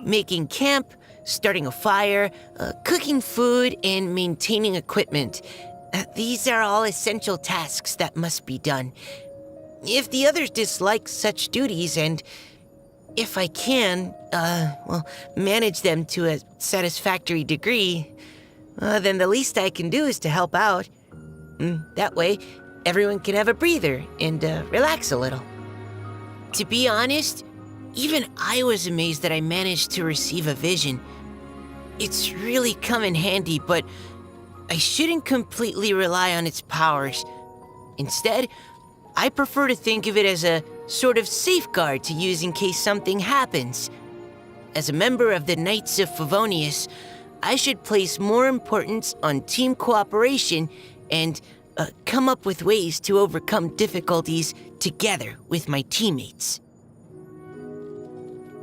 making camp, starting a fire, cooking food, and maintaining equipment. These are all essential tasks that must be done. If the others dislike such duties, and if I can, manage them to a satisfactory degree, then the least I can do is to help out. That way, everyone can have a breather and relax a little. To be honest, even I was amazed that I managed to receive a vision. It's really come in handy, but I shouldn't completely rely on its powers. Instead, I prefer to think of it as a sort of safeguard to use in case something happens. As a member of the Knights of Favonius, I should place more importance on team cooperation and come up with ways to overcome difficulties together with my teammates.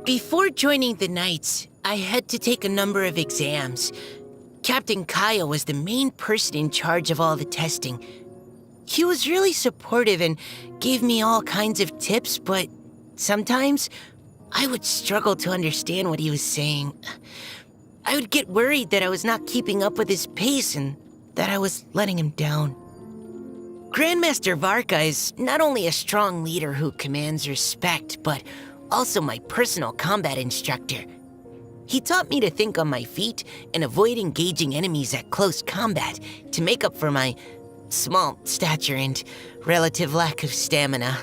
Before joining the Knights, I had to take a number of exams. Captain Kaya was the main person in charge of all the testing. He was really supportive and gave me all kinds of tips, but sometimes I would struggle to understand what he was saying. I would get worried that I was not keeping up with his pace and that I was letting him down. Grandmaster Varka is not only a strong leader who commands respect, but also my personal combat instructor. He taught me to think on my feet and avoid engaging enemies at close combat to make up for my small stature and relative lack of stamina.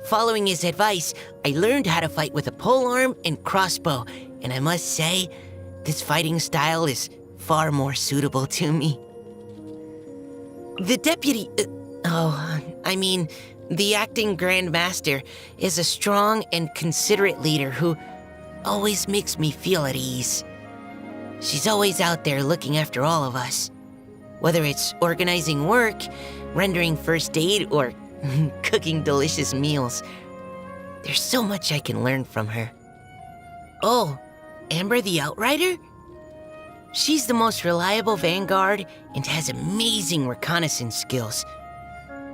Following his advice, I learned how to fight with a polearm and crossbow, and I must say, this fighting style is far more suitable to me. The deputy... the acting Grand Master is a strong and considerate leader who always makes me feel at ease. She's always out there looking after all of us. Whether it's organizing work, rendering first aid, or cooking delicious meals. There's so much I can learn from her. Oh, Amber the Outrider? She's the most reliable vanguard and has amazing reconnaissance skills.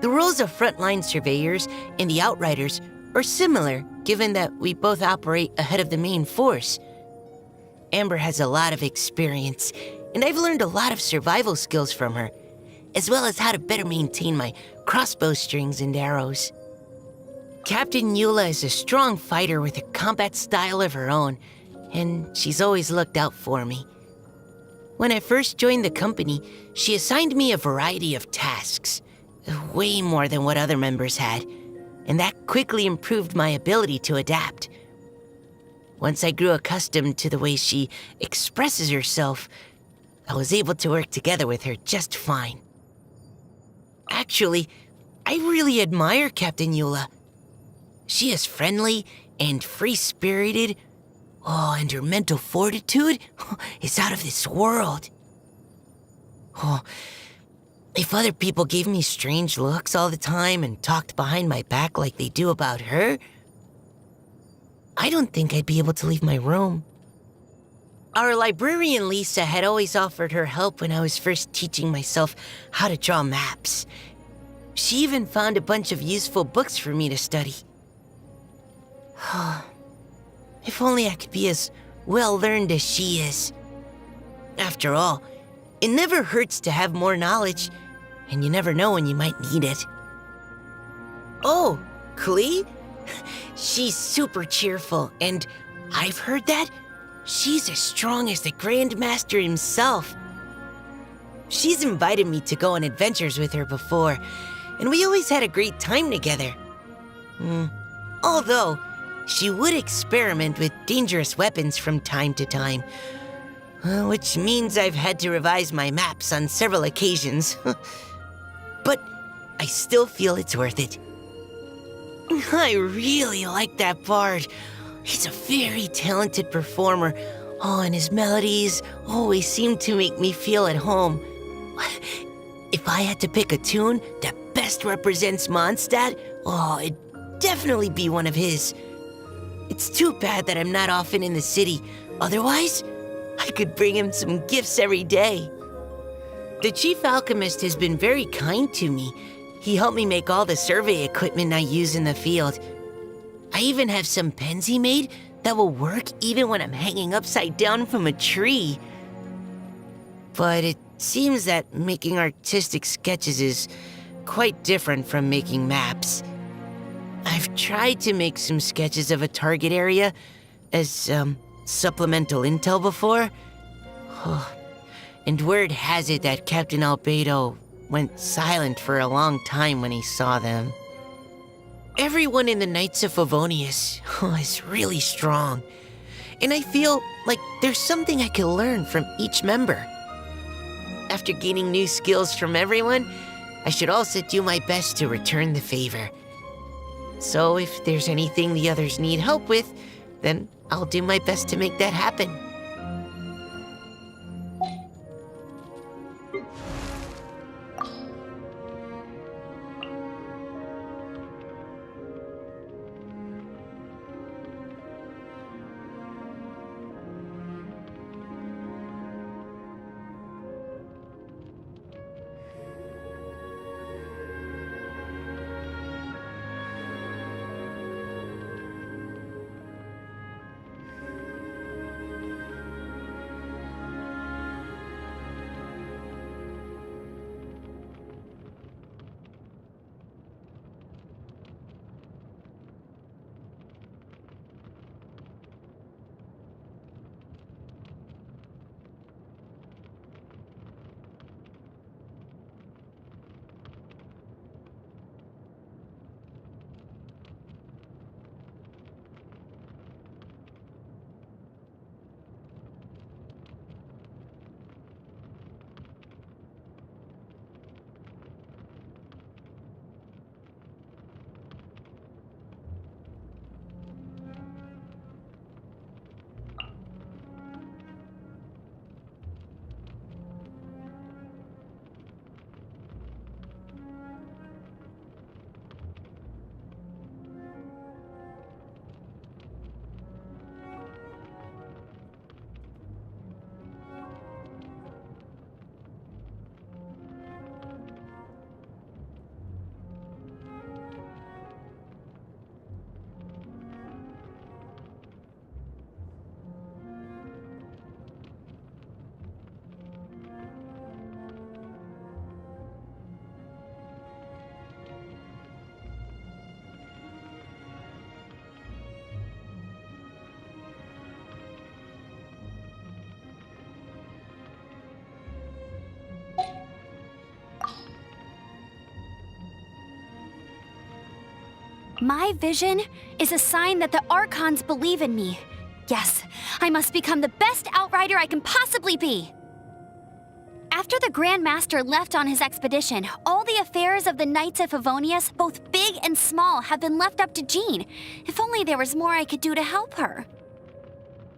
The roles of frontline surveyors and the Outriders are similar, given that we both operate ahead of the main force. Amber has a lot of experience, and I've learned a lot of survival skills from her, as well as how to better maintain my crossbow strings and arrows. Captain Eula is a strong fighter with a combat style of her own, and she's always looked out for me. When I first joined the company, she assigned me a variety of tasks, way more than what other members had, and that quickly improved my ability to adapt. Once I grew accustomed to the way she expresses herself, I was able to work together with her just fine. Actually, I really admire Captain Eula. She is friendly and free-spirited. Oh, and her mental fortitude is out of this world. Oh, if other people gave me strange looks all the time and talked behind my back like they do about her, I don't think I'd be able to leave my room. Our librarian Lisa had always offered her help when I was first teaching myself how to draw maps. She even found a bunch of useful books for me to study. If only I could be as well-learned as she is. After all, it never hurts to have more knowledge, and you never know when you might need it. Oh, Klee? She's super cheerful, and I've heard that she's as strong as the Grand Master himself. She's invited me to go on adventures with her before, and we always had a great time together. Although, she would experiment with dangerous weapons from time to time, which means I've had to revise my maps on several occasions. But I still feel it's worth it. I really like that bard. He's a very talented performer. Oh, and his melodies always seem to make me feel at home. If I had to pick a tune that best represents Mondstadt, it'd definitely be one of his. It's too bad that I'm not often in the city. Otherwise, I could bring him some gifts every day. The chief alchemist has been very kind to me. He helped me make all the survey equipment I use in the field. I even have some pens he made that will work even when I'm hanging upside down from a tree. But it seems that making artistic sketches is quite different from making maps. I've tried to make some sketches of a target area as supplemental intel before. And word has it that Captain Albedo went silent for a long time when he saw them. Everyone in the Knights of Favonius is really strong, and I feel like there's something I could learn from each member. After gaining new skills from everyone, I should also do my best to return the favor. So if there's anything the others need help with, then I'll do my best to make that happen. My vision is a sign that the Archons believe in me. Yes, I must become the best outrider I can possibly be. After the Grand Master left on his expedition, all the affairs of the Knights of Favonius, both big and small, have been left up to Jean. If only there was more I could do to help her.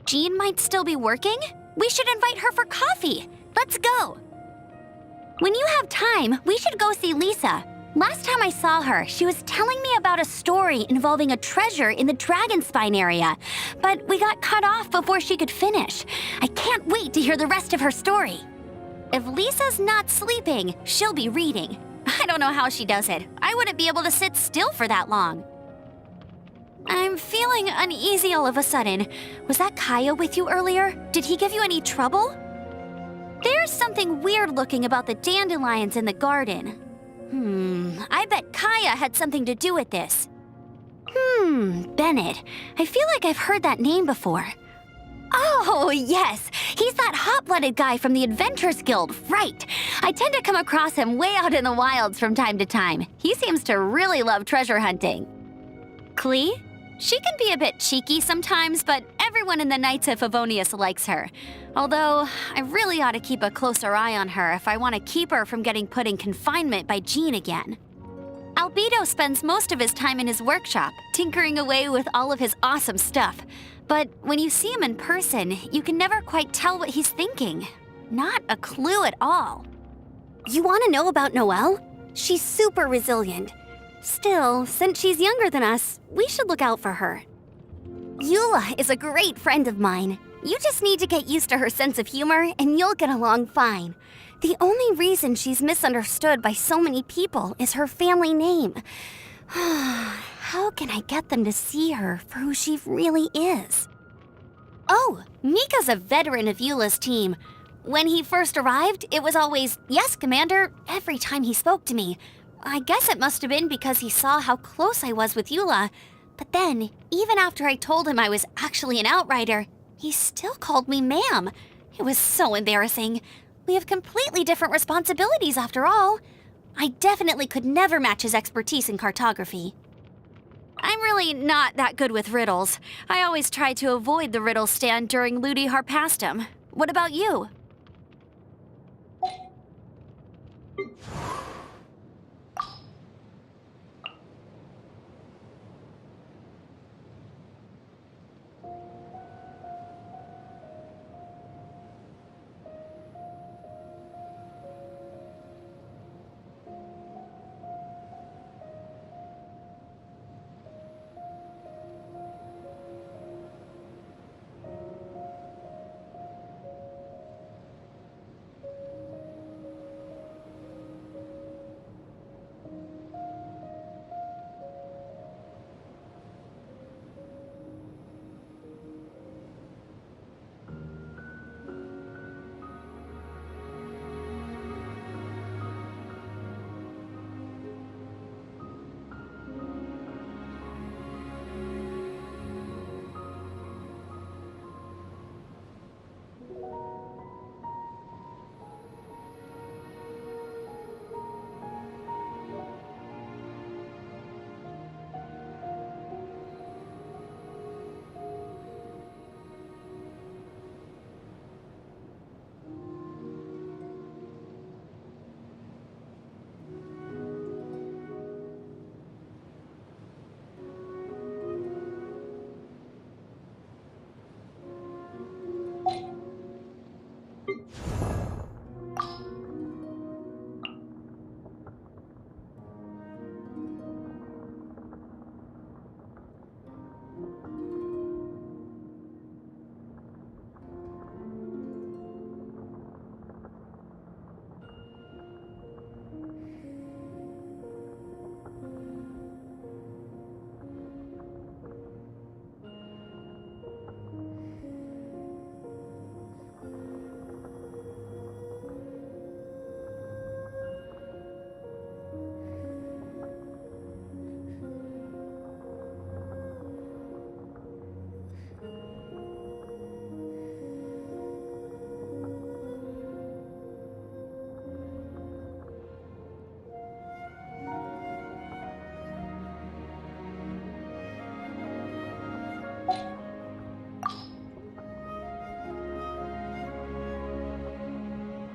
Jean might still be working? We should invite her for coffee. Let's go. When you have time, we should go see Lisa. Last time I saw her, she was telling me about a story involving a treasure in the Dragonspine area, but we got cut off before she could finish. I can't wait to hear the rest of her story. If Lisa's not sleeping, she'll be reading. I don't know how she does it. I wouldn't be able to sit still for that long. I'm feeling uneasy all of a sudden. Was that Kaya with you earlier? Did he give you any trouble? There's something weird looking about the dandelions in the garden. I bet Kaya had something to do with this. Bennett. I feel like I've heard that name before. Oh, yes. He's that hot-blooded guy from the Adventurers Guild, right. I tend to come across him way out in the wilds from time to time. He seems to really love treasure hunting. Klee? She can be a bit cheeky sometimes, but everyone in the Knights of Favonius likes her. Although, I really ought to keep a closer eye on her if I want to keep her from getting put in confinement by Jean again. Albedo spends most of his time in his workshop, tinkering away with all of his awesome stuff. But when you see him in person, you can never quite tell what he's thinking. Not a clue at all. You want to know about Noelle? She's super resilient. Still, since she's younger than us, we should look out for her. Eula is a great friend of mine. You just need to get used to her sense of humor, and you'll get along fine. The only reason she's misunderstood by so many people is her family name. How can I get them to see her for who she really is? Oh, Mika's a veteran of Eula's team. When he first arrived, it was always, "Yes, Commander," every time he spoke to me. I guess it must have been because he saw how close I was with Eula. But then, even after I told him I was actually an outrider, he still called me ma'am. It was so embarrassing. We have completely different responsibilities after all. I definitely could never match his expertise in cartography. I'm really not that good with riddles. I always try to avoid the riddle stand during Ludi Harpastum. What about you?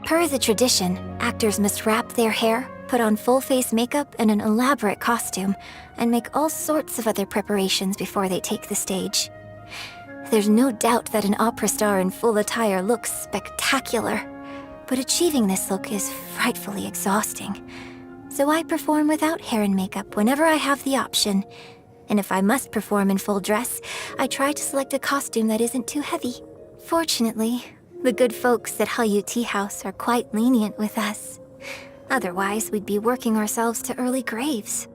Per the tradition, actors must wrap their hair, put on full-face makeup and an elaborate costume, and make all sorts of other preparations before they take the stage. There's no doubt that an opera star in full attire looks spectacular, but achieving this look is frightfully exhausting. So I perform without hair and makeup whenever I have the option. And if I must perform in full dress, I try to select a costume that isn't too heavy. Fortunately, the good folks at Halyu Tea House are quite lenient with us. Otherwise, we'd be working ourselves to early graves.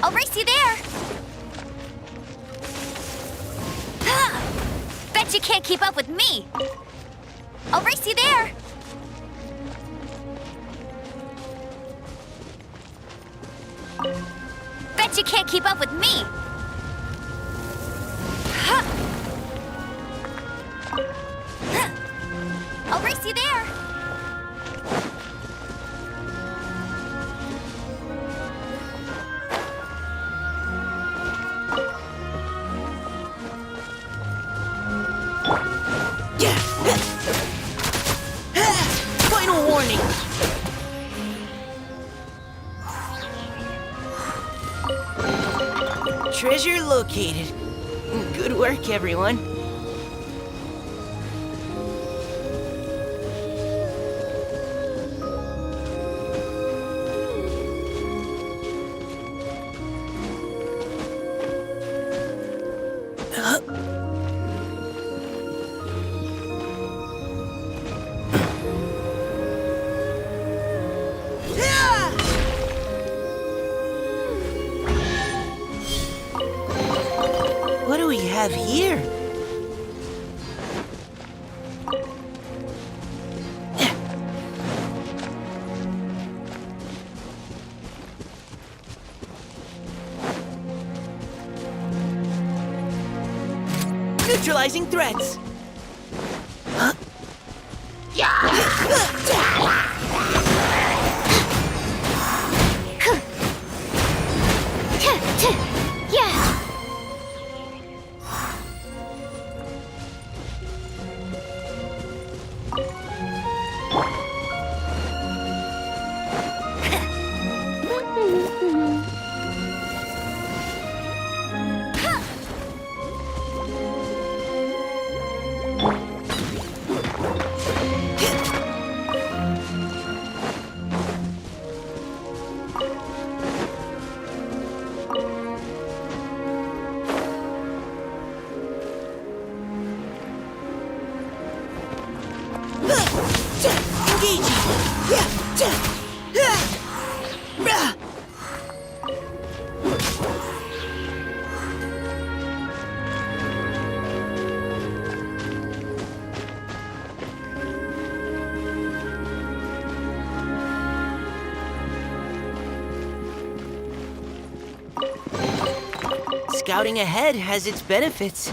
I'll race you there! Bet you can't keep up with me! I'll race you there! Bet you can't keep up with me! I'll race you there! Treasure located. Good work, everyone. What do we have here? Neutralizing threats. Scouting ahead has its benefits.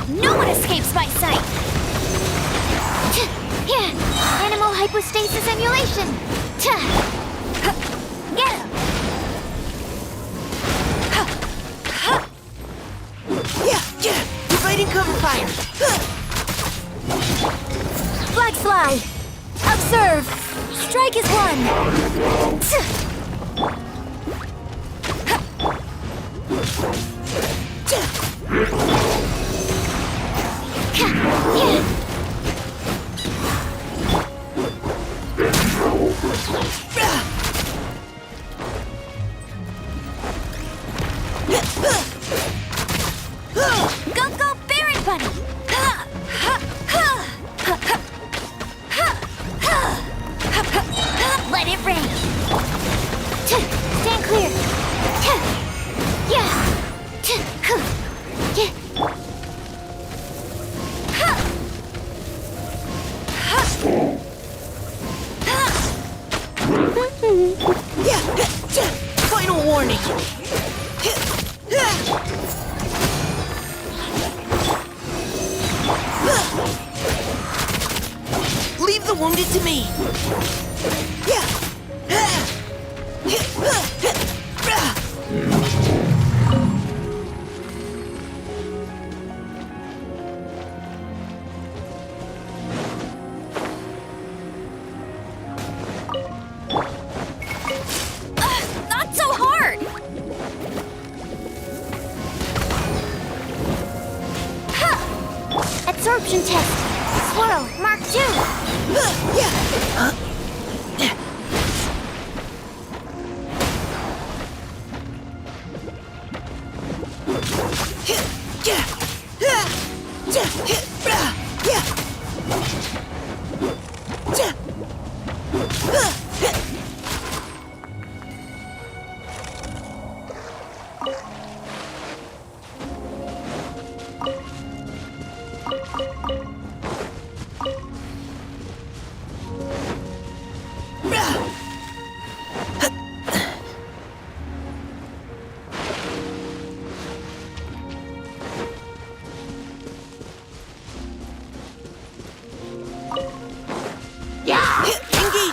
No one escapes my sight! Animal hypostasis emulation! Get him! Dividing cover fire! Flag fly! Observe! Strike is one! Go, go, Baron Bunny! Let it rain! Stand clear! Final warning! Leave the wounded to me! Not so hard! Absorption test! Swirl, Mark 2!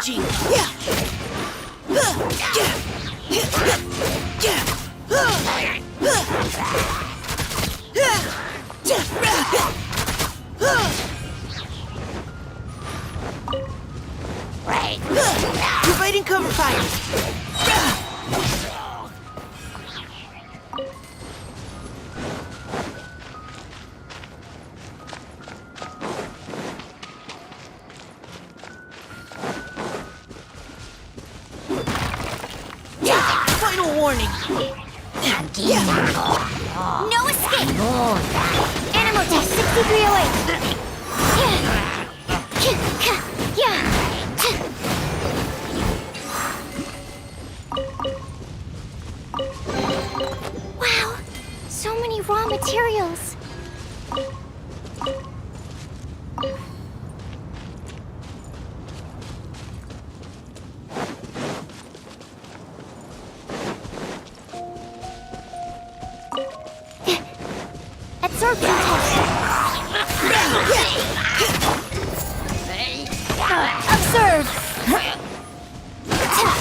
energy! Yeah! Providing cover fire! Final warning! No escape! Animal test 6308! Wow! So many raw materials! Absorption test! Observe!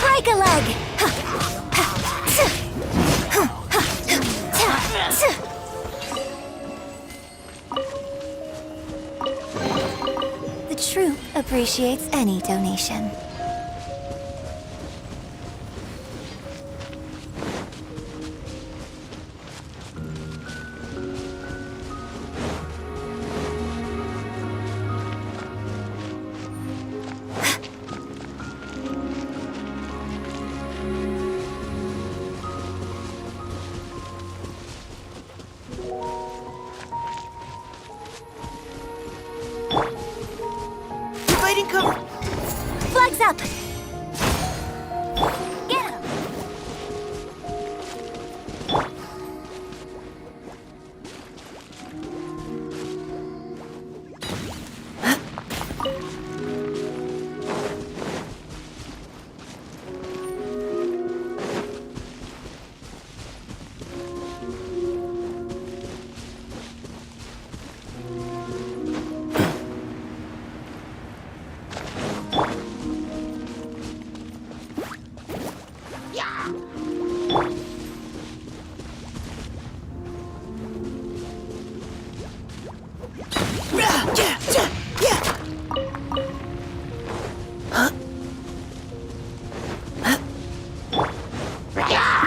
Break a leg! The troop appreciates any donation. Providing cover! Flags up! Get him!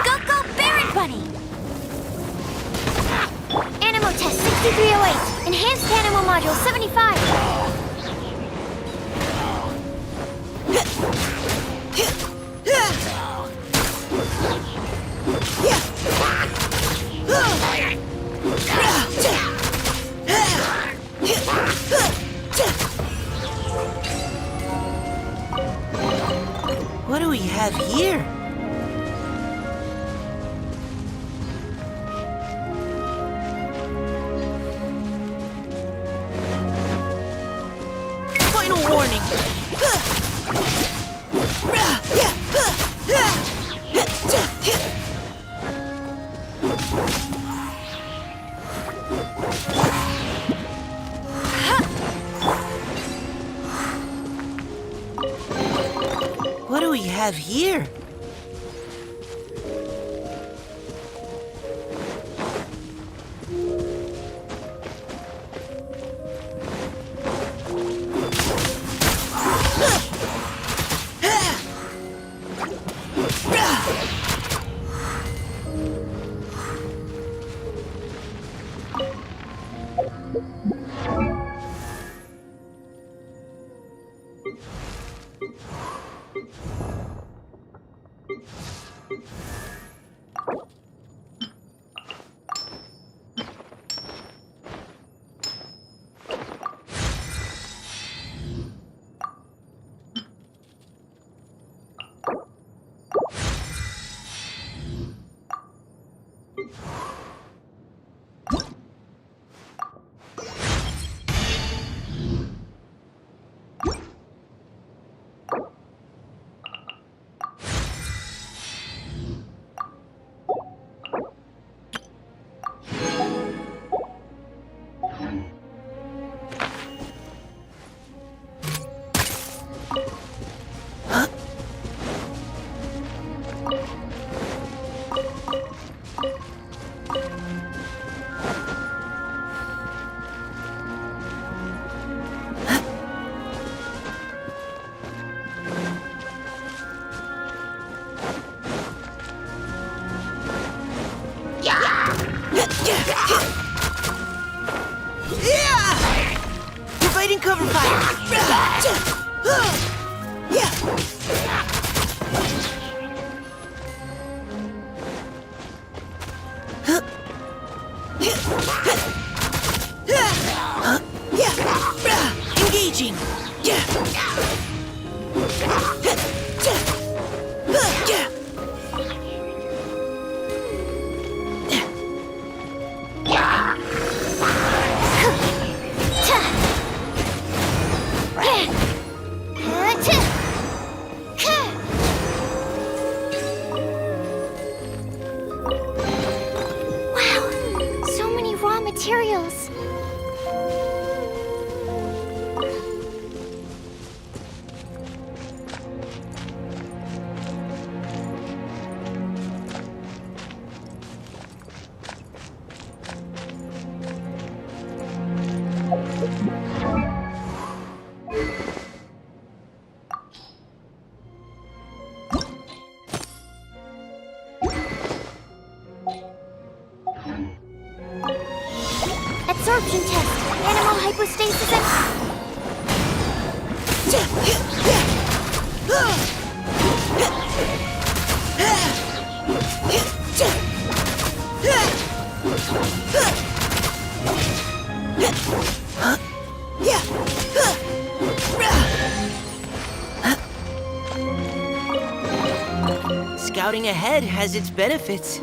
Go, Baron Bunny! Animal test 6308. Enhanced animal module 75. What do we have here? Final warning! What do we have here? Engaging. Wow, so many raw materials. Absorption test. Animal hypostasis and... Scouting ahead has its benefits.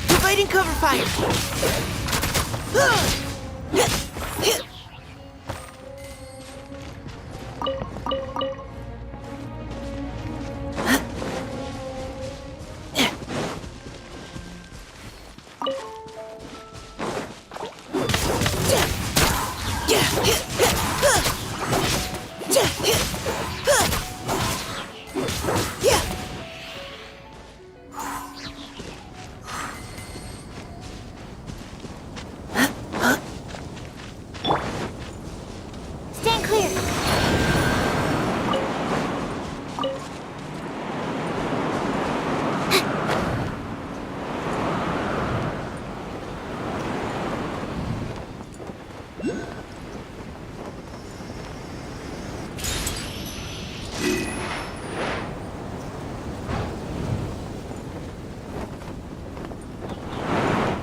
Dividing cover fire. Stand clear.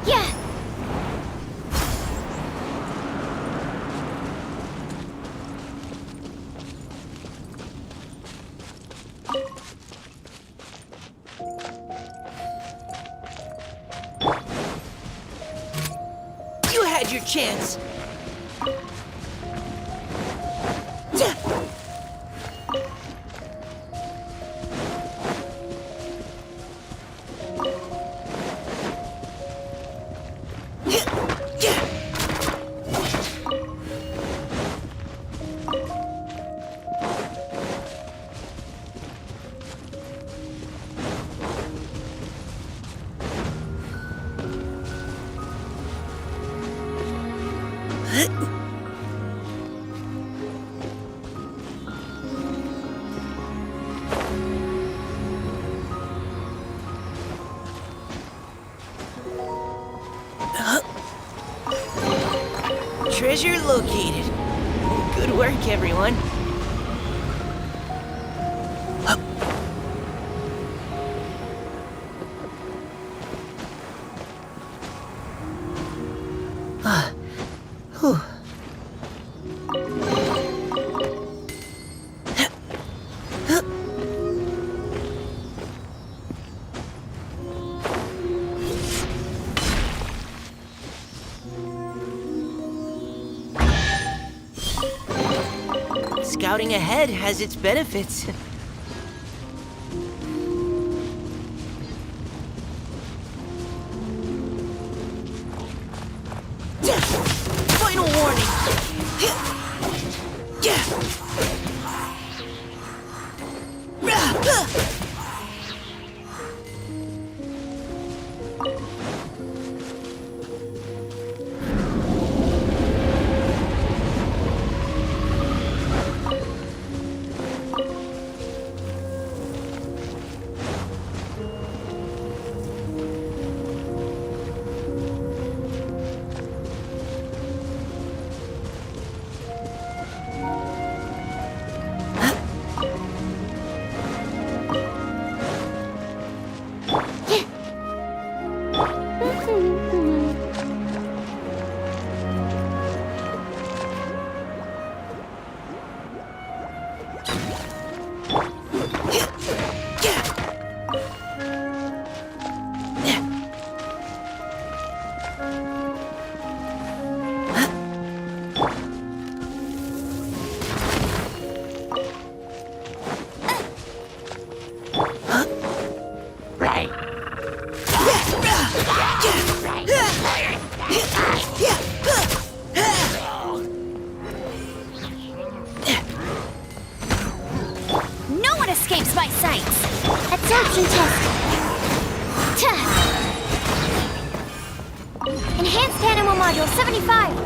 Yeah. You had your chance. Treasure located. Good work, everyone. Whew. Scouting ahead has its benefits. Final warning! No one escapes my sights! Absorption test! Enhanced animal module 75!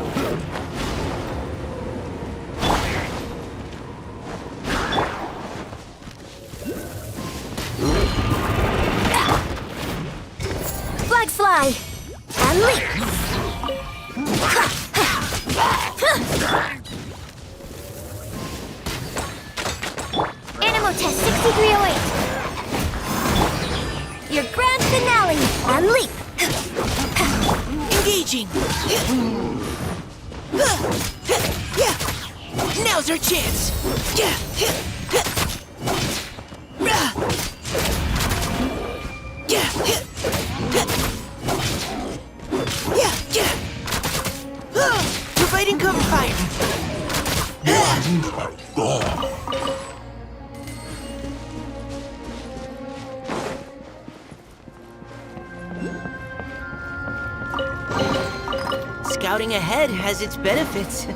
Flags fly! And leap! Animal test 6308! Your grand finale! And leap! Engaging! Now's our chance! Providing cover fire! Scouting ahead has its benefits.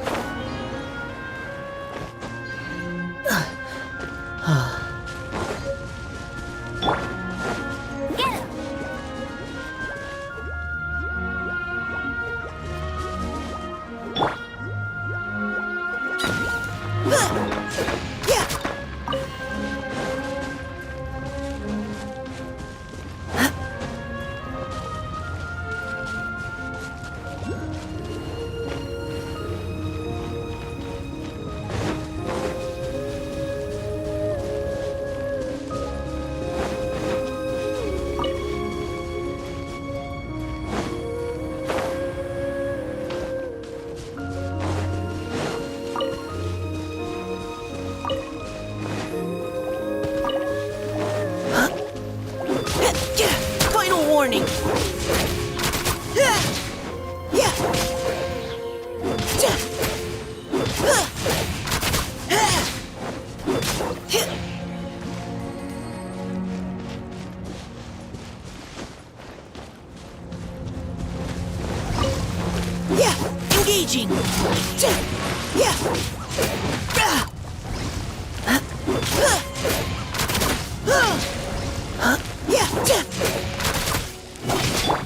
Get him! Final warning! Engaging!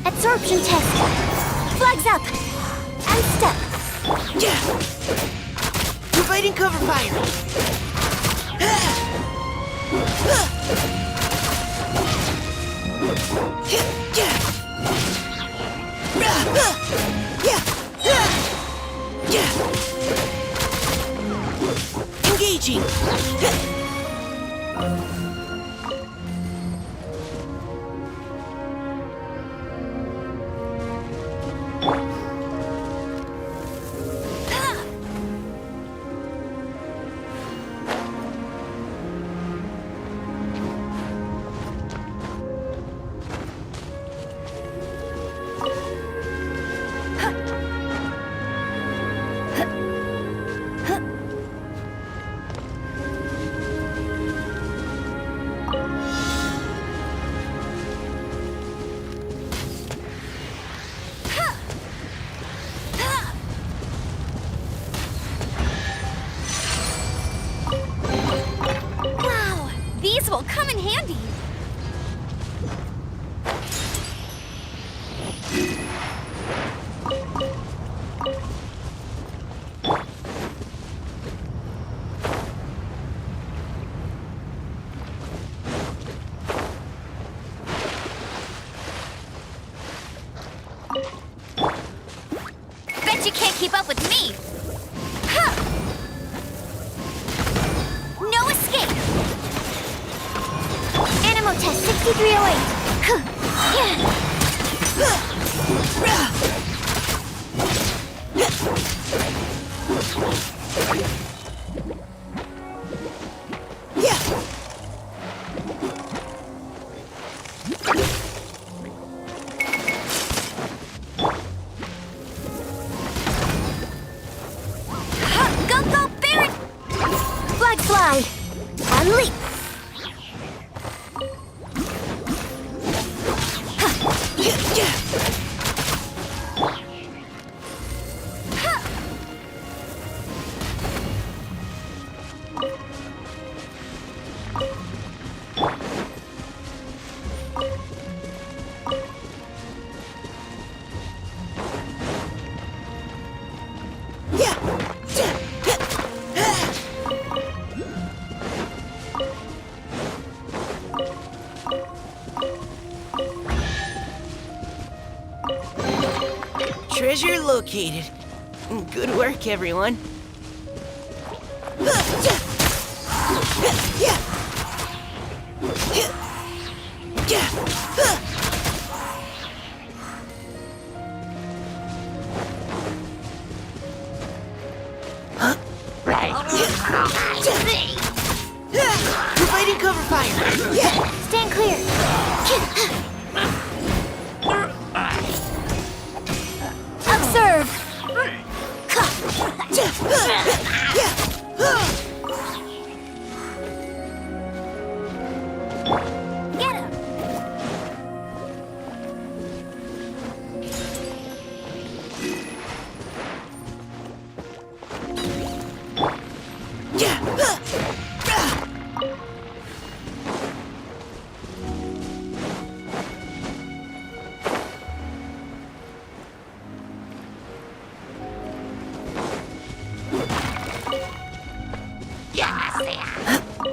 Absorption test! Flags up! And step! Providing cover fire! Engaging! Wow! These will come in handy! Bet you can't keep up with me! Huh. No escape! Animal test 6308! Huh. Go, go, Baron! Flag fly! And leap! Treasure located. Good work, everyone. Providing cover fire. Stand clear. Observe. Get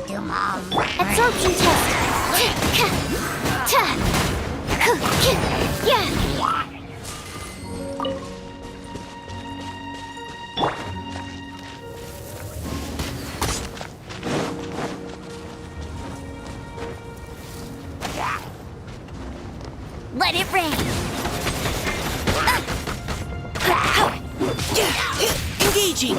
him. Absorption test. Let it rain. Engaging.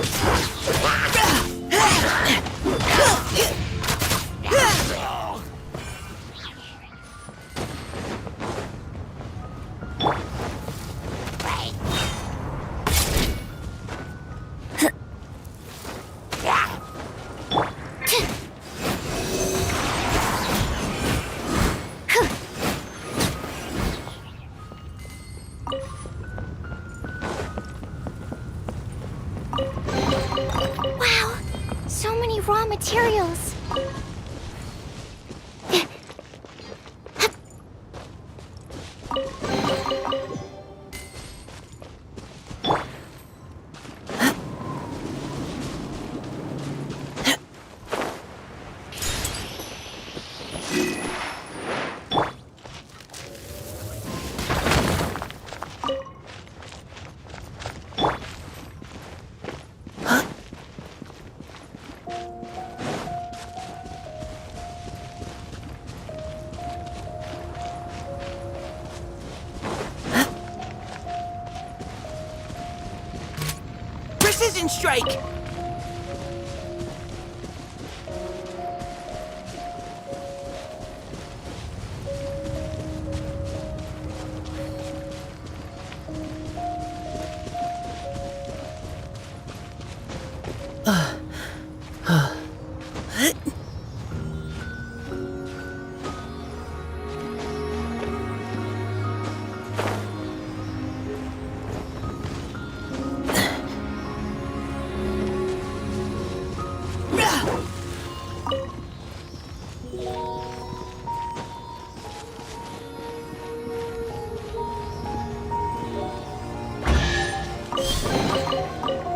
Wow, so many raw materials. Precision strike!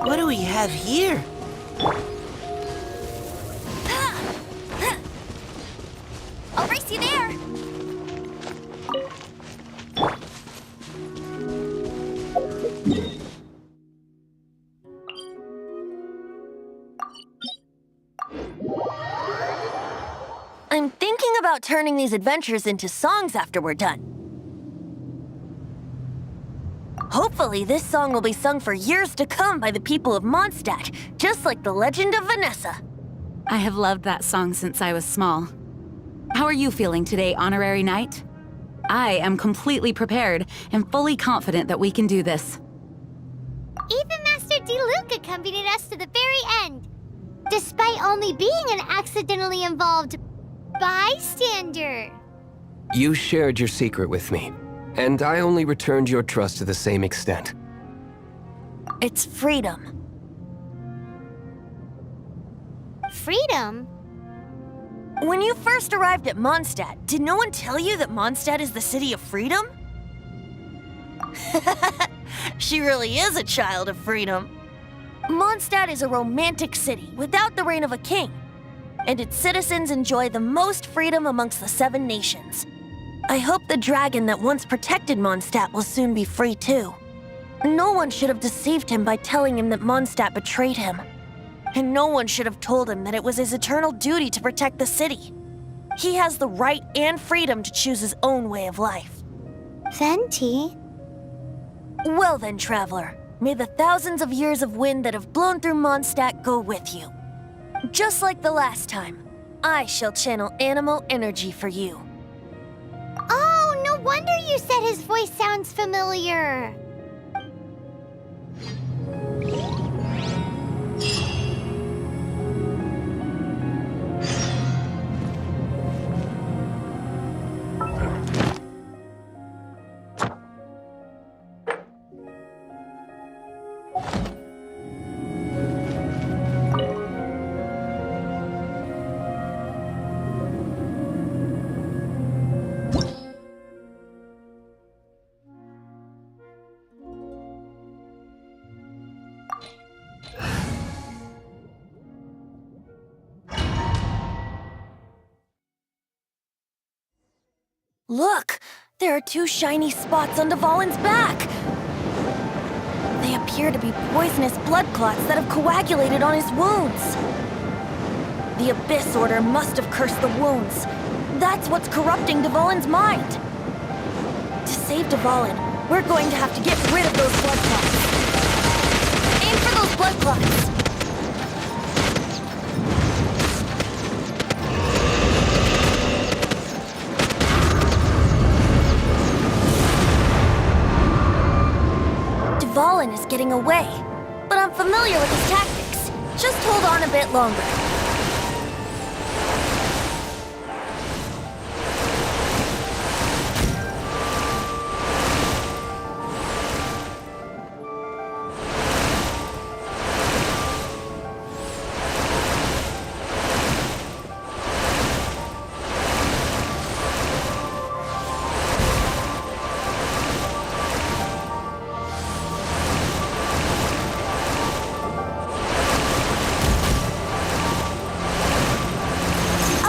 What do we have here? I'll race you there. I'm thinking about turning these adventures into songs after we're done. Hopefully, this song will be sung for years to come by the people of Mondstadt, just like the legend of Vanessa. I have loved that song since I was small. How are you feeling today, Honorary Knight? I am completely prepared and fully confident that we can do this. Even Master Diluc accompanied us to the very end, despite only being an accidentally involved bystander. You shared your secret with me, And I only returned your trust to the same extent. It's freedom. Freedom? When you first arrived at Mondstadt, did no one tell you that Mondstadt is the city of freedom? She really is a child of freedom. Mondstadt is a romantic city without the reign of a king, and its citizens enjoy the most freedom amongst the 7 nations. I hope the dragon that once protected Mondstadt will soon be free too. No one should have deceived him by telling him that Mondstadt betrayed him. And no one should have told him that it was his eternal duty to protect the city. He has the right and freedom to choose his own way of life. Venti? Well then, traveler, may the thousands of years of wind that have blown through Mondstadt go with you. Just like the last time, I shall channel animal energy for you. Oh, no wonder you said his voice sounds familiar. Look! There are 2 shiny spots on Dvalin's back! They appear to be poisonous blood clots that have coagulated on his wounds. The Abyss Order must have cursed the wounds. That's what's corrupting Dvalin's mind. To save Dvalin, we're going to have to get rid of those blood clots. Aim for those blood clots! Dvalin is getting away, but I'm familiar with his tactics. Just hold on a bit longer.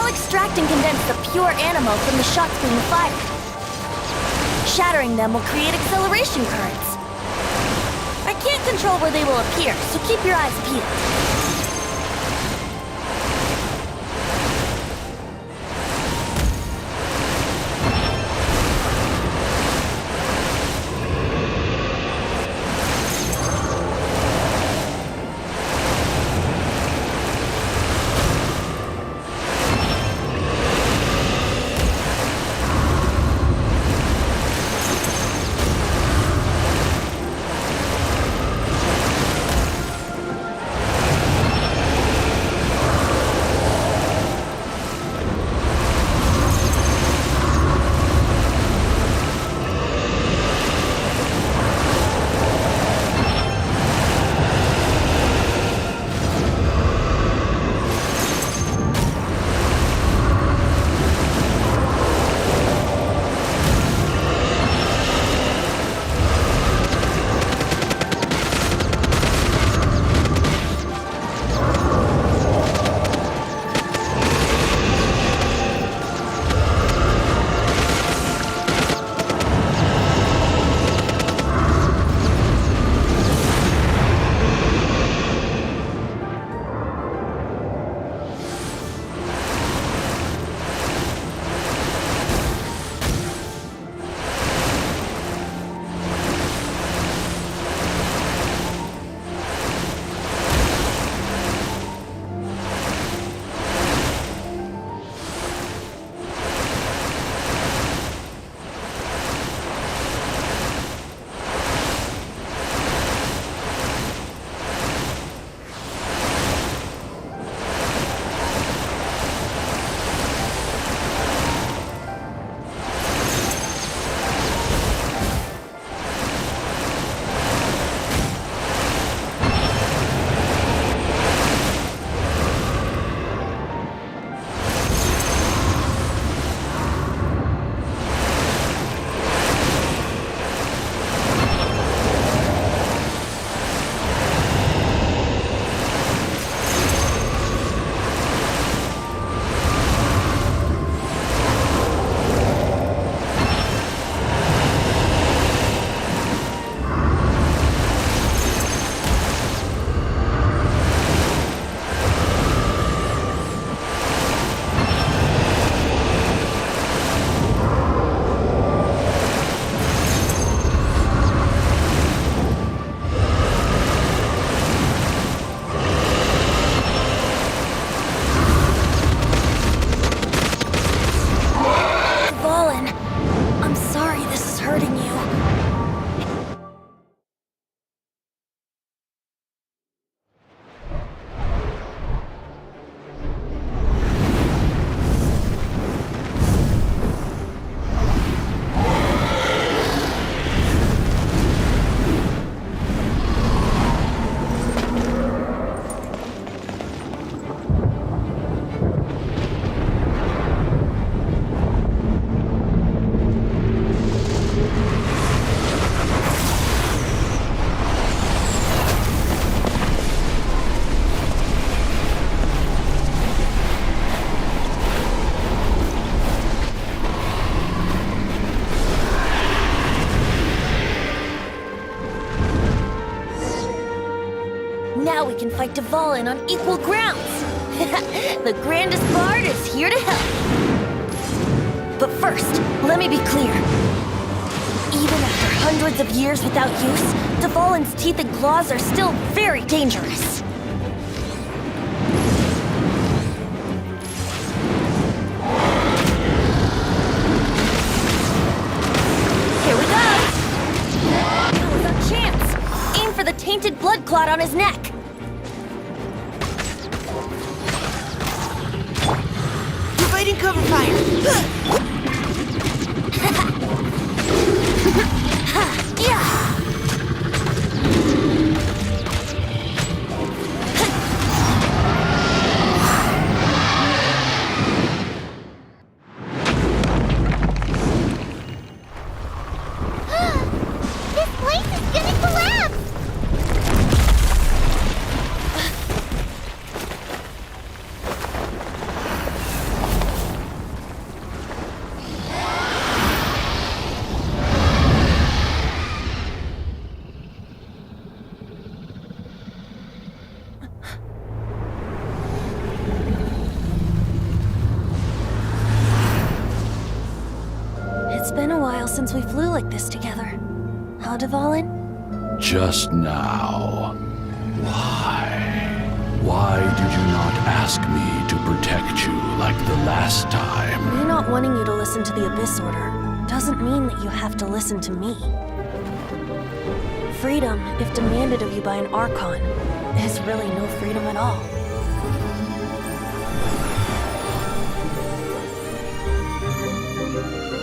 Extract and condense the pure animal from the shots being fired. Shattering them will create acceleration currents. I can't control where they will appear, so keep your eyes peeled. now we can fight Dvalin on equal grounds. The grandest bard is here to help. But first, let me be clear. Even after hundreds of years without use, Dvalin's teeth and claws are still very dangerous. Here we go! That was our chance! Aim for the tainted blood clot on his neck. Providing cover fire. Yeah! This place is gonna collapse! It's been a while since we flew like this together. Huh, Dvalin? Just now. Why? Why did you not ask me to protect you like the last time? Me not wanting you to listen to the Abyss Order doesn't mean that you have to listen to me. Freedom, if demanded of you by an Archon, is really no freedom at all.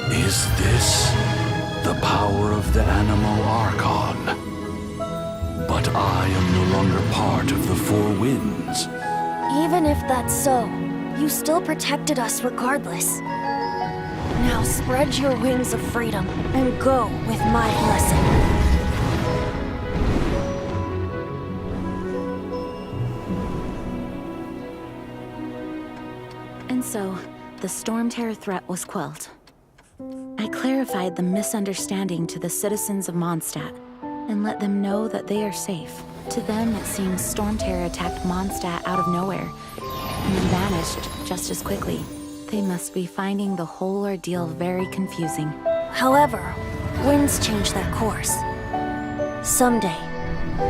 Is this the power of the Animo Archon? But I am no longer part of the Four Winds. Even if that's so, you still protected us regardless. Now spread your wings of freedom and go with my blessing. And so, the Stormterror threat was quelled. I clarified the misunderstanding to the citizens of Mondstadt and let them know that they are safe. To them, it seems Stormterror attacked Mondstadt out of nowhere and then vanished just as quickly. They must be finding the whole ordeal very confusing. However, winds change their course. Someday,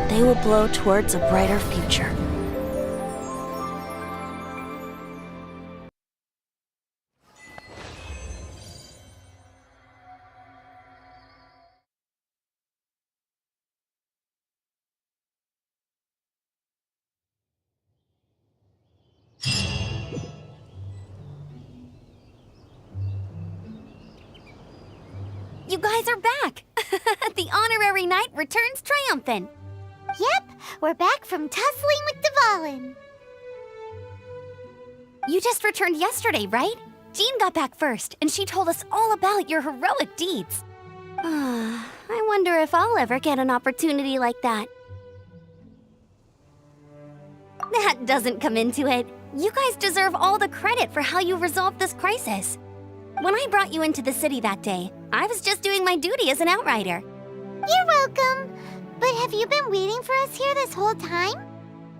they will blow towards a brighter future. You guys are back! The honorary knight returns triumphant. Yep, we're back from tussling with Dvalin. You just returned yesterday, right? Jean got back first, and she told us all about your heroic deeds. I wonder if I'll ever get an opportunity like that. That doesn't come into it. You guys deserve all the credit for how you resolved this crisis. When I brought you into the city that day, I was just doing my duty as an outrider. You're welcome. But have you been waiting for us here this whole time?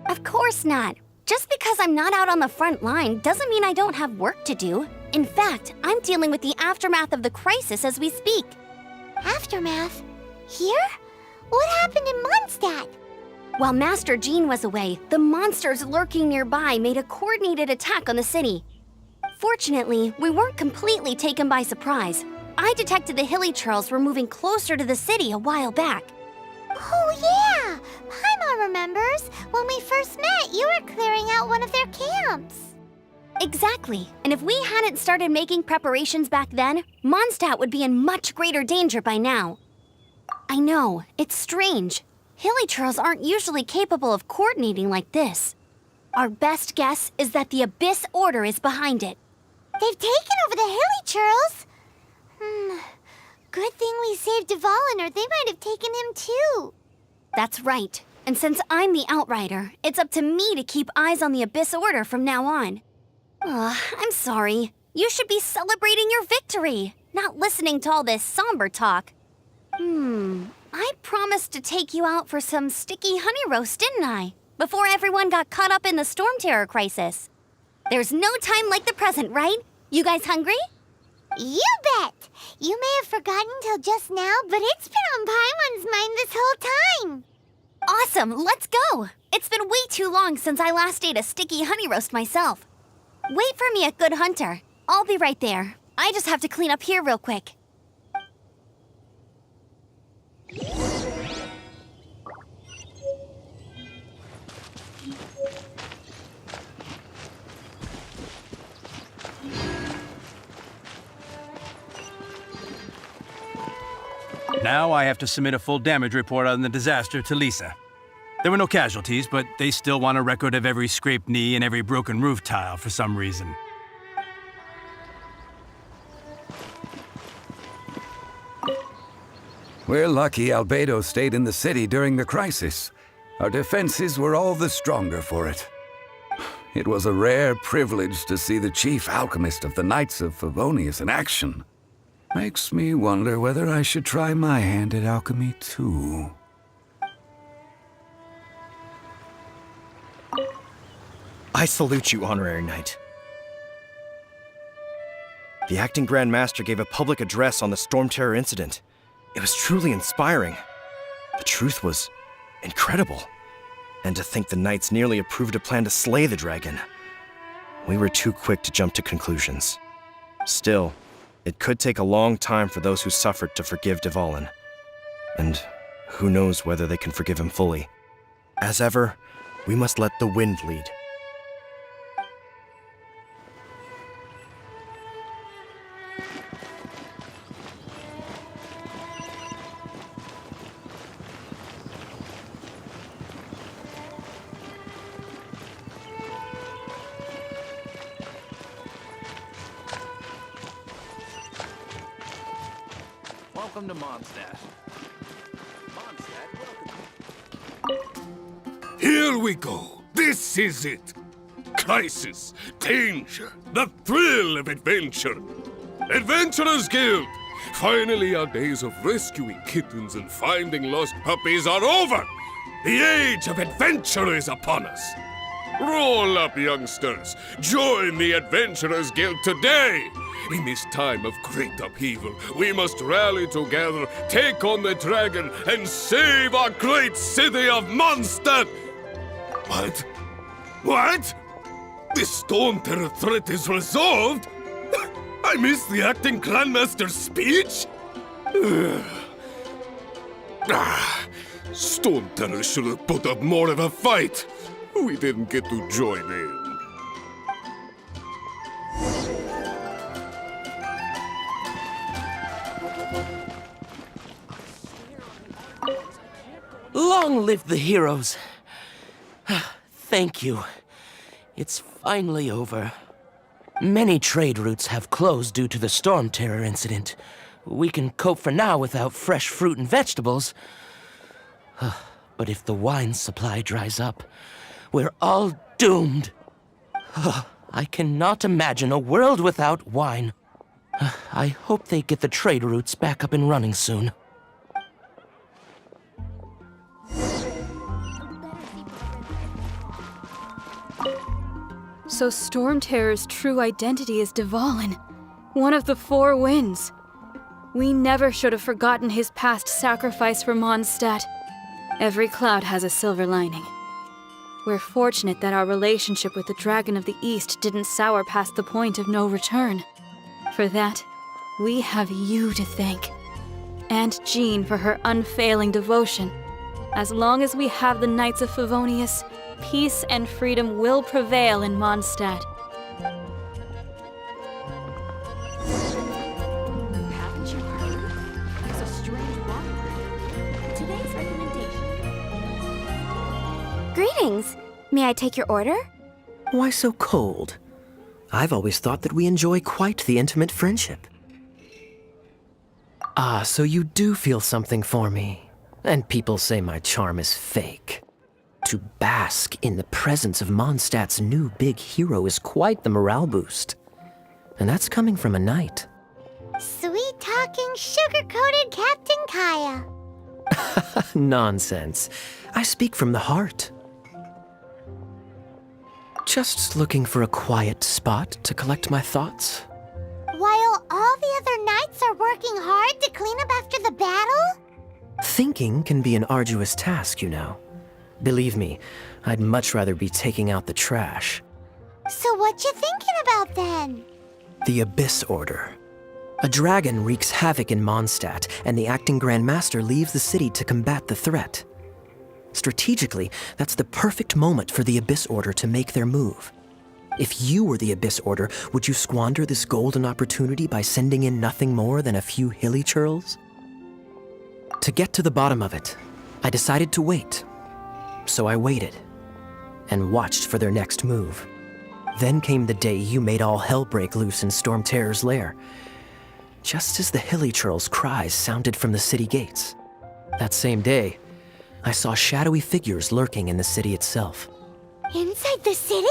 Of course not. Just because I'm not out on the front line doesn't mean I don't have work to do. In fact, I'm dealing with the aftermath of the crisis as we speak. Aftermath? Here? What happened in Mondstadt? While Master Jean was away, the monsters lurking nearby made a coordinated attack on the city. Fortunately, we weren't completely taken by surprise. I detected the Hilly Churls were moving closer to the city a while back. Oh yeah! Paimon remembers. When we first met, you were clearing out one of their camps. Exactly. And if we hadn't started making preparations back then, Mondstadt would be in much greater danger by now. I know, it's strange. Hilly Churls aren't usually capable of coordinating like this. Our best guess is that the Abyss Order is behind it. They've taken over the Hilly Churls. Good thing we saved Dvalin, or they might have taken him too. That's right. And since I'm the Outrider, it's up to me to keep eyes on the Abyss Order from now on. I'm sorry. You should be celebrating your victory, not listening to all this somber talk. I promised to take you out for some sticky honey roast, didn't I? before everyone got caught up in the Stormterror crisis. There's no time like the present, right? You guys hungry? You bet! You may have forgotten till just now, but it's been on Paimon's mind this whole time. Awesome, let's go! It's been way too long since I last ate a sticky honey roast myself. Wait for me at Good Hunter. I'll be right there. I just have to clean up here real quick. Now I have to submit a full damage report on the disaster to Lisa. There were no casualties, but they still want a record of every scraped knee and every broken roof tile for some reason. We're lucky Albedo stayed in the city during the crisis. Our defenses were all the stronger for it. It was a rare privilege to see the chief alchemist of the Knights of Favonius in action. Makes me wonder whether I should try my hand at alchemy too. I salute you, Honorary Knight. The Acting Grand Master gave a public address on the Stormterror incident. It was truly inspiring. The truth was incredible. And to think the Knights nearly approved a plan to slay the dragon. We were too quick to jump to conclusions. Still, it could take a long time for those who suffered to forgive Dvalin. And who knows whether they can forgive him fully. As ever, we must let the wind lead. Welcome to Mondstadt. Mondstadt, Here we go. This is it. Crisis, danger, the thrill of adventure. Adventurers Guild! Finally, our days of rescuing kittens and finding lost puppies are over. The age of adventure is upon us. Roll up, youngsters. Join the Adventurers Guild today. In this time of great upheaval, we must rally together, take on the dragon, and save our great city of Mondstadt! What? What? The Stormterror threat is resolved? I missed the Acting Grandmaster's speech? Stormterror should have put up more of a fight. We didn't get to join in. Long live the heroes. Thank you. It's finally over. Many trade routes have closed due to the Stormterror incident. We can cope for now without fresh fruit and vegetables. But if the wine supply dries up, we're all doomed. I cannot imagine a world without wine. I hope they get the trade routes back up and running soon. So Stormterror's true identity is Dvalin, one of the four winds. We never should have forgotten his past sacrifice for Mondstadt. Every cloud has a silver lining. We're fortunate that our relationship with the Dragon of the East didn't sour past the point of no return. For that, we have you to thank. And Jean for her unfailing devotion. As long as we have the Knights of Favonius, peace and freedom will prevail in Mondstadt. Haven't you heard? There's a strange water. Today's recommendation. Greetings. May I take your order? Why so cold? I've always thought that we enjoy quite the intimate friendship. Ah, so you do feel something for me. And people say my charm is fake. To bask in the presence of Mondstadt's new big hero is quite the morale boost. And that's coming from a knight. Sweet-talking, sugar-coated Captain Kaya. Nonsense. I speak from the heart. Just looking for a quiet spot to collect my thoughts. While all the other knights are working hard to clean up after the battle? Thinking can be an arduous task, you know. Believe me, I'd much rather be taking out the trash. So what you thinking about then? The Abyss Order. A dragon wreaks havoc in Mondstadt, and the acting Grand Master leaves the city to combat the threat. Strategically, that's the perfect moment for the Abyss Order to make their move. If you were the Abyss Order, would you squander this golden opportunity by sending in nothing more than a few hilly churls? To get to the bottom of it, I decided to wait. So I waited, and watched for their next move. Then came the day you made all hell break loose in Stormterror's lair, just as the hilly churls' cries sounded from the city gates. That same day, I saw shadowy figures lurking in the city itself. Inside the city?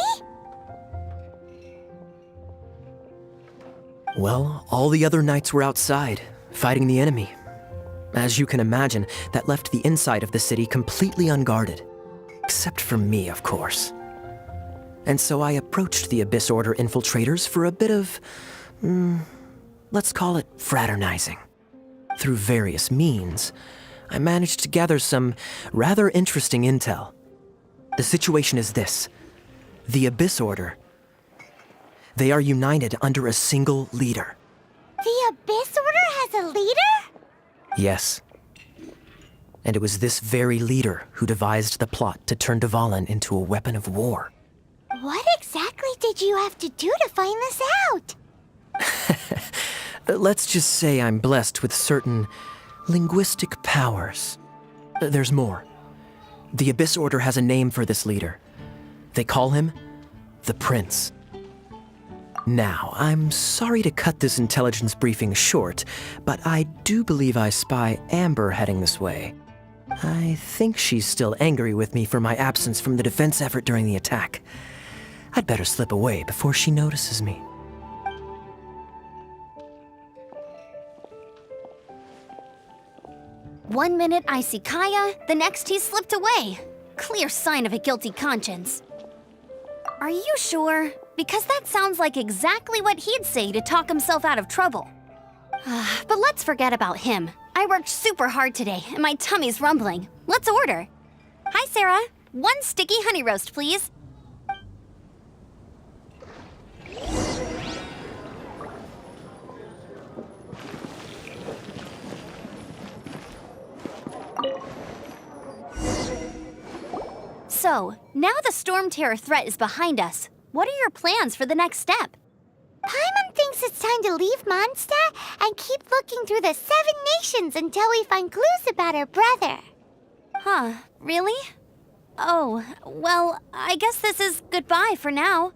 Well, all the other knights were outside, fighting the enemy. As you can imagine, that left the inside of the city completely unguarded. Except for me, of course. And so I approached the Abyss Order infiltrators for a bit of, let's call it fraternizing. Through various means, I managed to gather some rather interesting intel. The situation is this. The Abyss Order, they are united under a single leader. The Abyss Order has a leader? Yes. And it was this very leader who devised the plot to turn Dvalin into a weapon of war. What exactly did you have to do to find this out? Let's just say I'm blessed with certain linguistic powers. There's more. The Abyss Order has a name for this leader. They call him the Prince. Now, I'm sorry to cut this intelligence briefing short, but I do believe I spy Amber heading this way. I think she's still angry with me for my absence from the defense effort during the attack. I'd better slip away before she notices me. One minute I see Kaya, the next he slipped away. Clear sign of a guilty conscience. Are you sure? Because that sounds like exactly what he'd say to talk himself out of trouble. But let's forget about him. I worked super hard today, and my tummy's rumbling. Let's order. Hi, Sarah. 1 sticky honey roast, please. So, now the Stormterror threat is behind us. What are your plans for the next step? Paimon thinks it's time to leave Mondstadt and keep looking through the 7 nations until we find clues about her brother. Huh, really? Oh, well, I guess this is goodbye for now.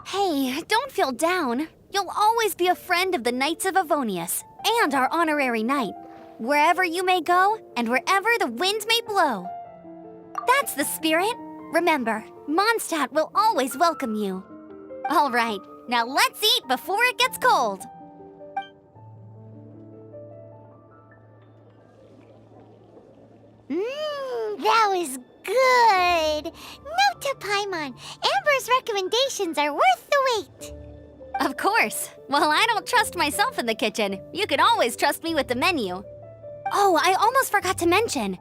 Hey, don't feel down. You'll always be a friend of the Knights of Favonius and our honorary knight, wherever you may go and wherever the wind may blow. That's the spirit. Remember, Mondstadt will always welcome you. All right, now let's eat before it gets cold. That was good. Note to Paimon, Amber's recommendations are worth the wait. Of course. Well, I don't trust myself in the kitchen. You can always trust me with the menu. Oh, I almost forgot to mention.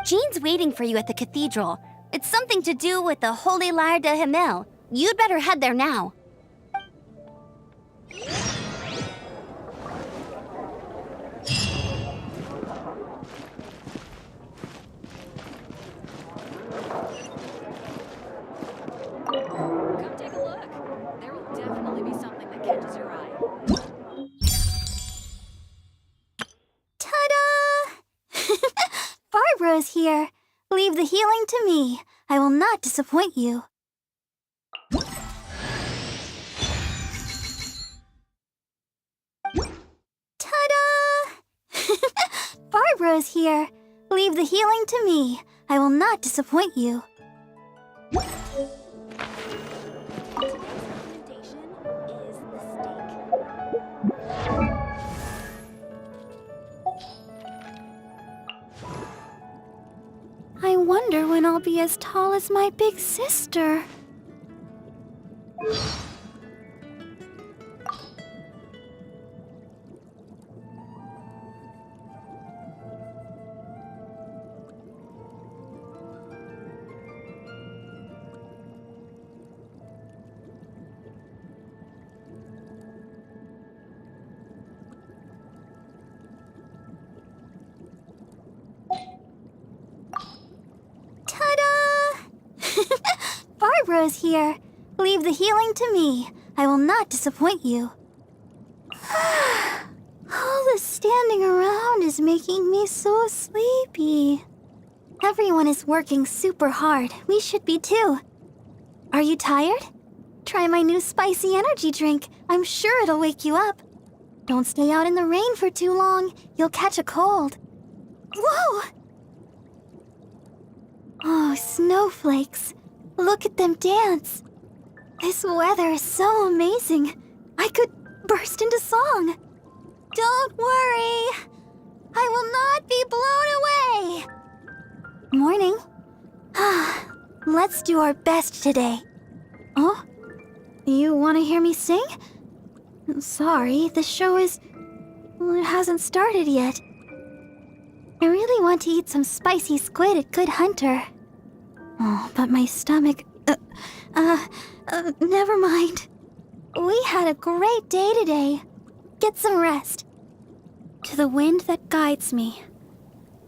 Jean's waiting for you at the cathedral. It's something to do with the Holy Lair de Himmel. You'd better head there now. Come take a look. There will definitely be something that catches your eye. Ta-da! Barbara's here. Leave the healing to me. I will not disappoint you. Ta-da! Barbara's here. Leave the healing to me. I will not disappoint you. I wonder when I'll be as tall as my big sister. Barbara is here. Leave the healing to me. I will not disappoint you. All this standing around is making me so sleepy. Everyone is working super hard. We should be too. Are you tired? Try my new spicy energy drink. I'm sure it'll wake you up. Don't stay out in the rain for too long. You'll catch a cold. Whoa! Oh, snowflakes. Look at them dance. This weather is so amazing. I could burst into song. Don't worry. I will not be blown away. Morning. Let's do our best today. Oh? You want to hear me sing? Sorry, the show is... well, it hasn't started yet. I really want to eat some spicy squid at Good Hunter. Oh, but my stomach... never mind. We had a great day today. Get some rest. To the wind that guides me.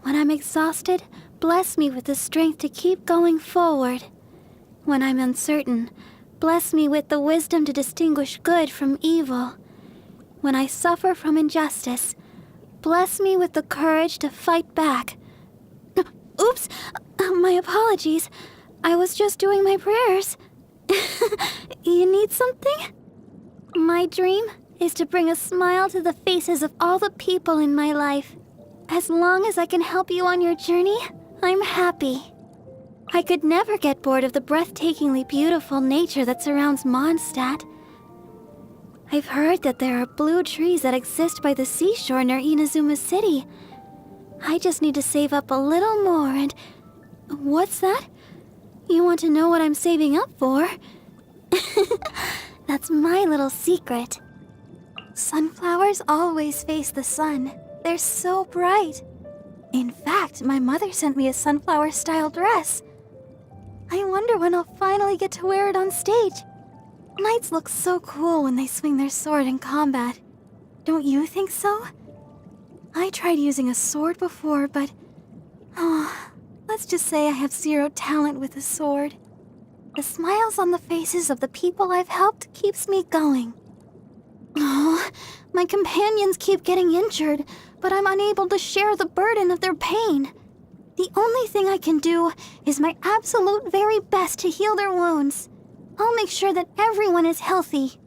When I'm exhausted, bless me with the strength to keep going forward. When I'm uncertain, bless me with the wisdom to distinguish good from evil. When I suffer from injustice, bless me with the courage to fight back. Oops! My apologies. I was just doing my prayers. You need something? My dream is to bring a smile to the faces of all the people in my life. As long as I can help you on your journey, I'm happy. I could never get bored of the breathtakingly beautiful nature that surrounds Mondstadt. I've heard that there are blue trees that exist by the seashore near Inazuma City. I just need to save up a little more and... What's that? You want to know what I'm saving up for? That's my little secret. Sunflowers always face the sun. They're so bright. In fact, my mother sent me a sunflower-style dress. I wonder when I'll finally get to wear it on stage. Knights look so cool when they swing their sword in combat. Don't you think so? I tried using a sword before, but... let's just say I have zero talent with a sword. The smiles on the faces of the people I've helped keeps me going. Oh, my companions keep getting injured, but I'm unable to share the burden of their pain. The only thing I can do is my absolute very best to heal their wounds. I'll make sure that everyone is healthy.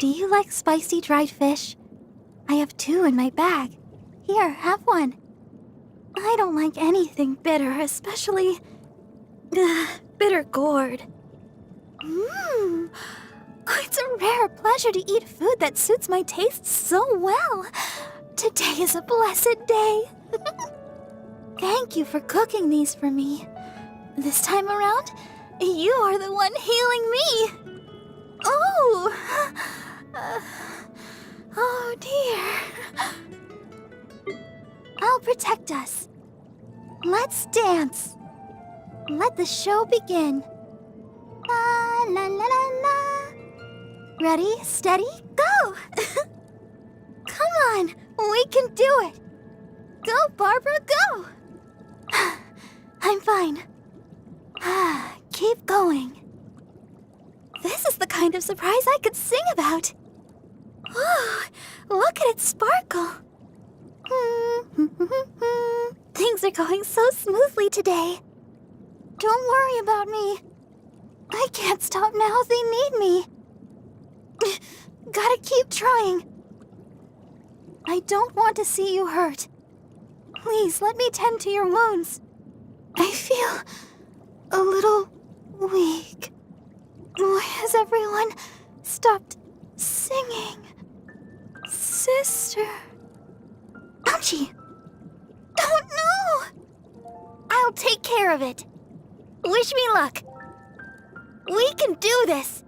Do you like spicy dried fish? I have 2 in my bag. Here, have one. I don't like anything bitter, especially... bitter gourd. It's a rare pleasure to eat food that suits my tastes so well. Today is a blessed day. Thank you for cooking these for me. This time around, you are the one healing me. Oh! Oh dear. I'll protect us. Let's dance. Let the show begin. La la la la la. Ready, steady, go! Come on, we can do it. Go, Barbara, go! I'm fine. Keep going. This is the kind of surprise I could sing about. Oh, look at it sparkle. Things are going so smoothly today. Don't worry about me. I can't stop now. They need me. Gotta keep trying. I don't want to see you hurt. Please, let me tend to your wounds. I feel a little weak. Why has everyone stopped singing? Sister. Ouchie! Oh no! I'll take care of it. Wish me luck. We can do this.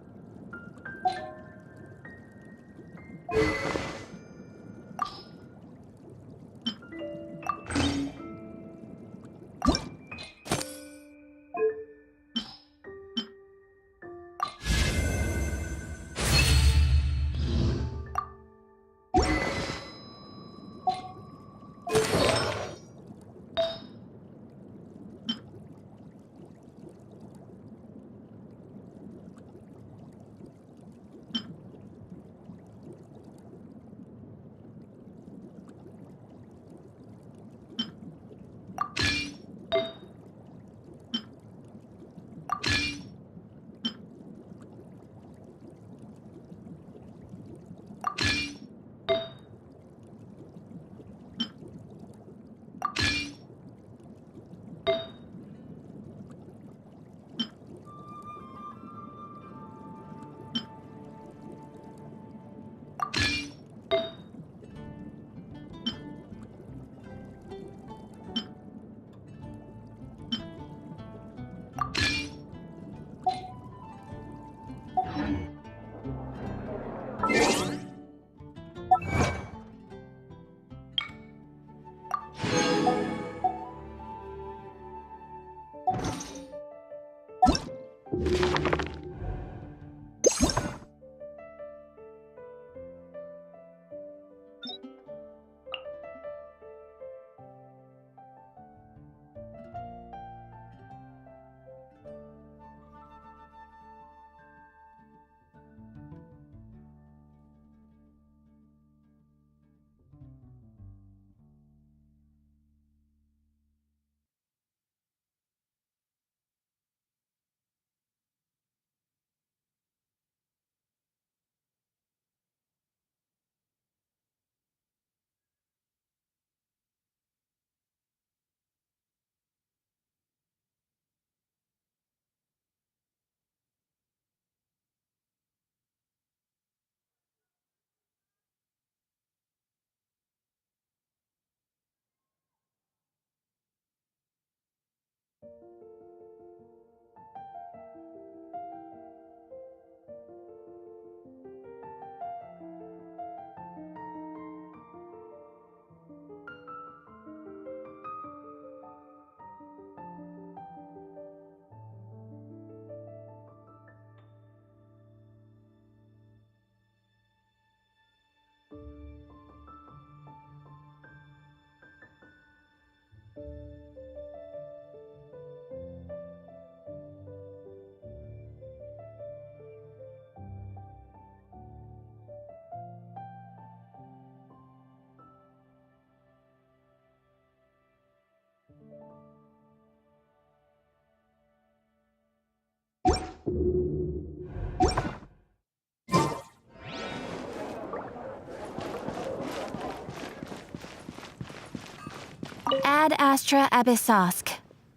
Ad Astra Abyssosk.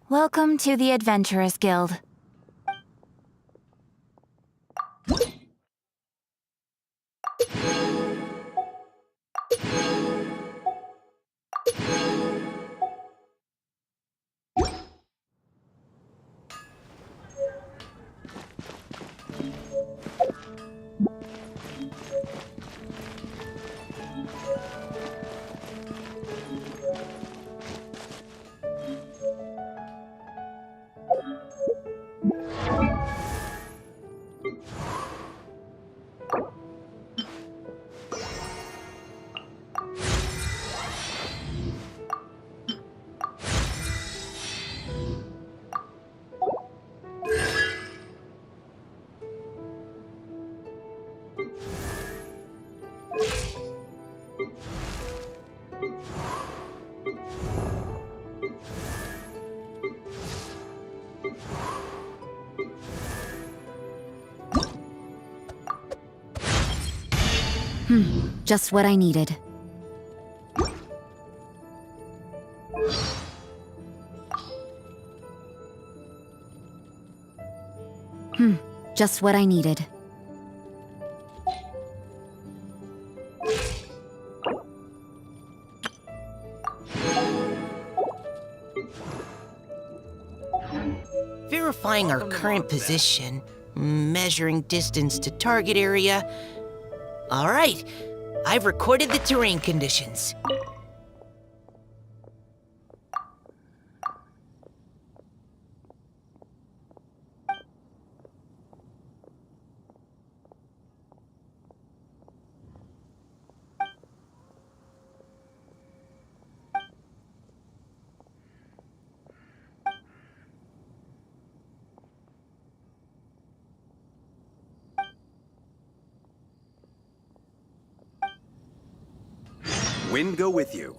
Welcome to the Adventurers Guild. Just what I needed. Just what I needed. Verifying our current position, measuring distance to target area. All right, I've recorded the terrain conditions. Wind go with you.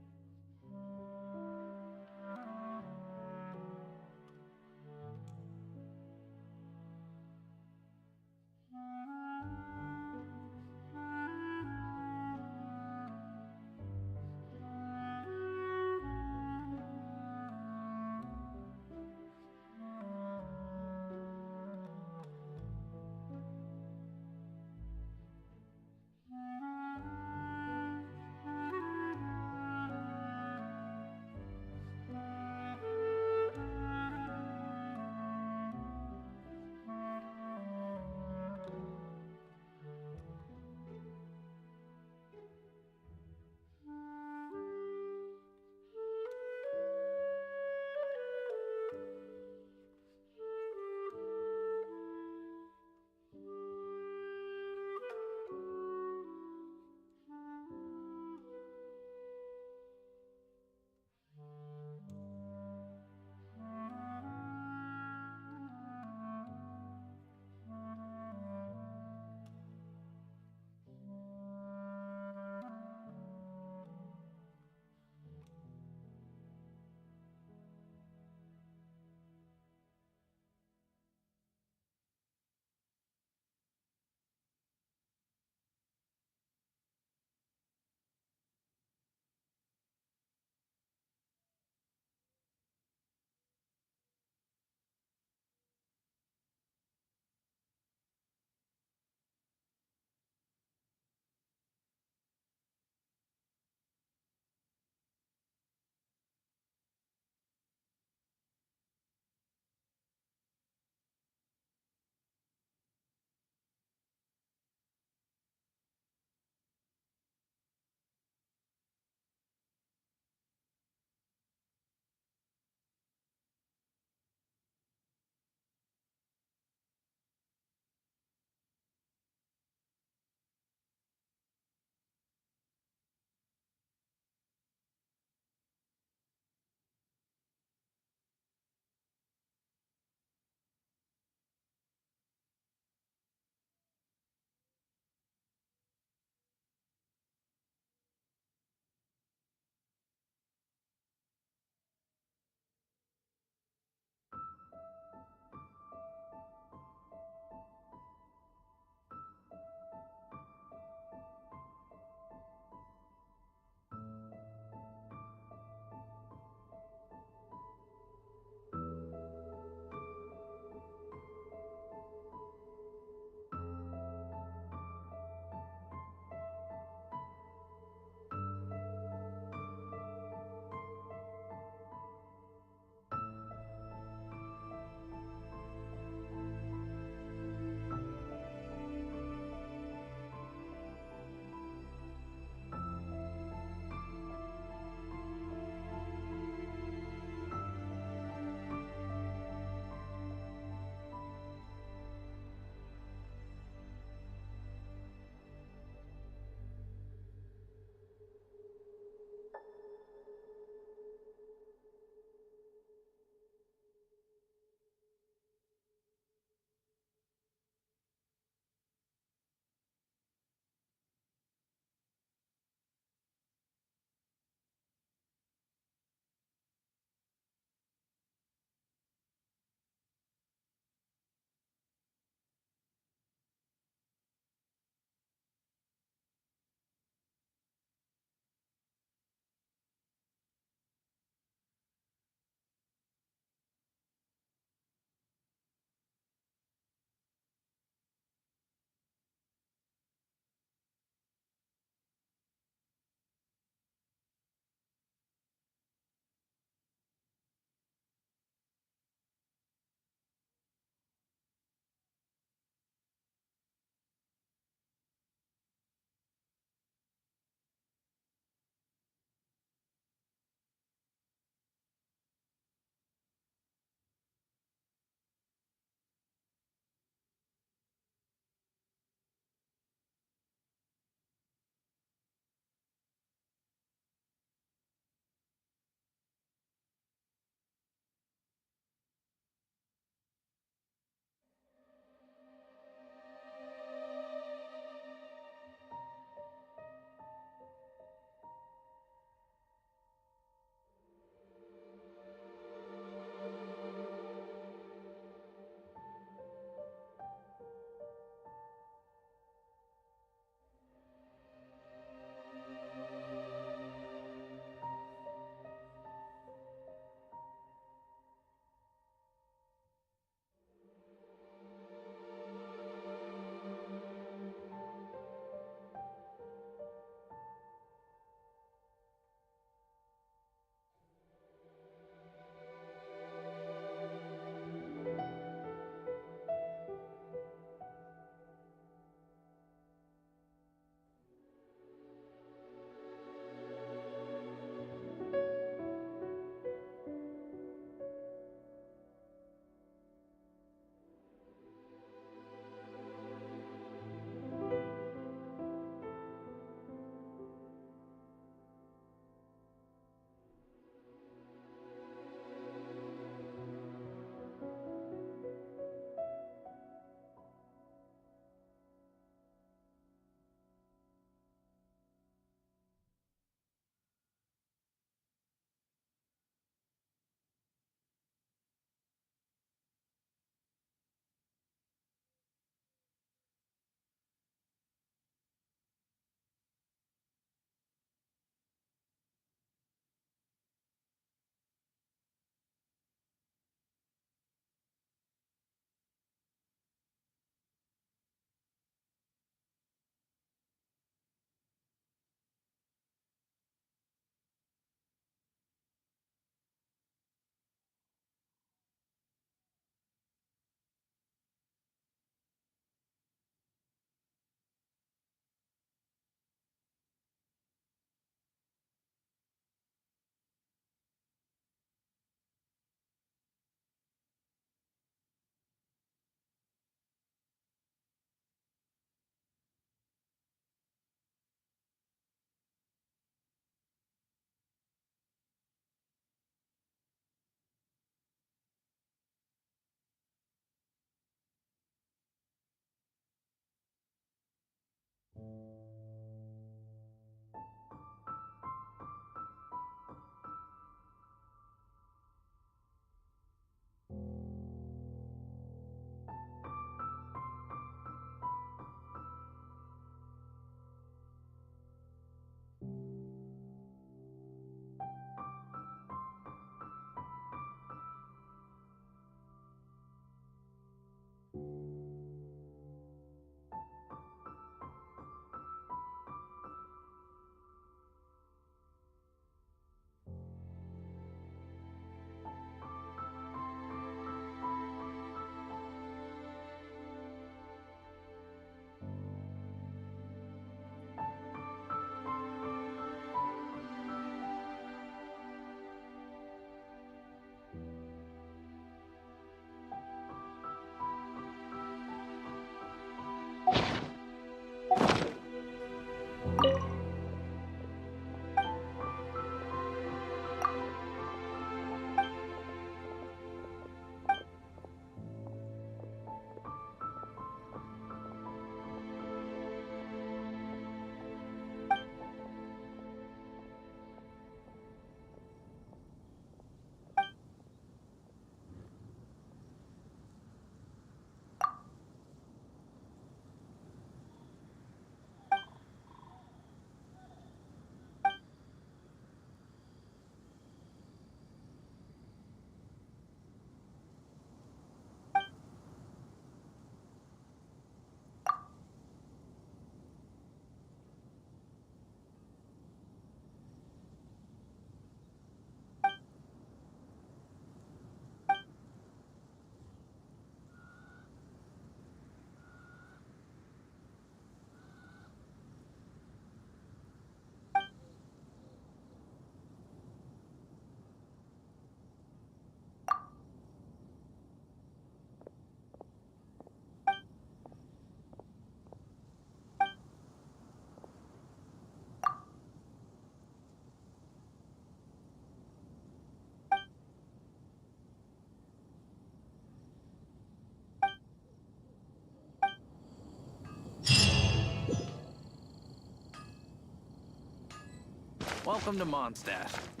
Welcome to Mondstadt.